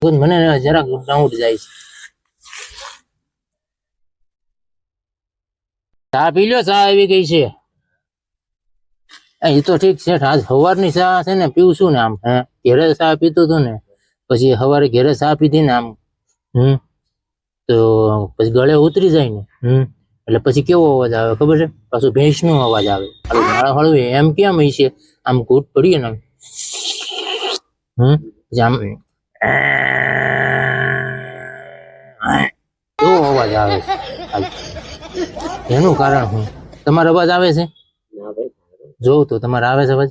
મને જરાક ડાઉટ જાય છે. ચા પી લ્યો, ચા આવી ગઈ છે. એ તો ઠીક છે, આજ સવારની ચા છે ને પીવું છું ને આમ. હે ઘેરે ચા પીતો હતો ને, પછી સવારે ઘેરે ચા પીધી ને આમ. તો પછી ગળે ઉતરી જાય ને. એટલે પછી કેવો અવાજ આવે ખબર છે? પાછું ભેંસ નો અવાજ આવે. માળા હળવે એમ કેમ હોય છે? આમ ઘૂંટ પડીએ ને પછી આમ કેવો અવાજ આવે છે? એનું કારણ શું? તમારો અવાજ આવે છે? જોઉં તો તમારે આવે છે અવાજ?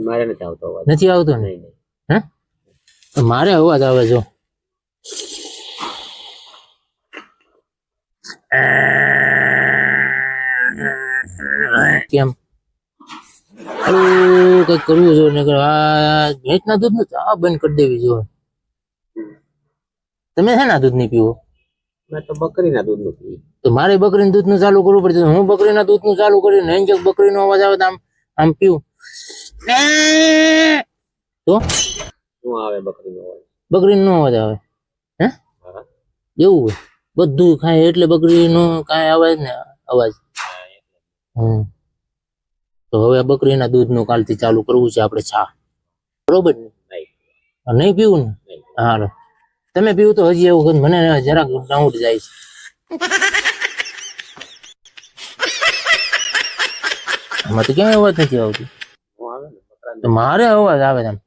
મારે નથી આવતો અવાજ. નથી આવતો ને? હે મારે અવાજ આવે જો. કેમ કઈક કરવું જોઈએ, નકર આ ભેંસના દૂધ નું ચા બંધ કરી દેવી જોઈએ. તમે શેના દૂધ નહીં પીવો? મેં તો બકરીના દૂધ નું પીવું. તો મારે બકરીના દૂધ નું ચાલુ કરવું પડશે. હું બકરીના દૂધ નું ચાલુ કરીને નંજક બકરીનો અવાજ આવે તો આમ પીવું તો શું આવે? બકરીનો અવાજ. બકરીનો અવાજ આવે. હે એવું હોય? બધું ખાય એટલે બકરીનો કાંઈ અવાજ ને અવાજ. તો હવે બકરીના દૂધનું કાલથી ચાલુ કરવું છે આપણે ચા. બરોબર ને? નહીં પીવું ને? હાલો. તમે પીવું તો હજી એવું મને જરાક ડાઉટ જાય છે. આમાં તો ક્યાંય અવાજ નથી આવતી. મારે અવાજ આવે એમ.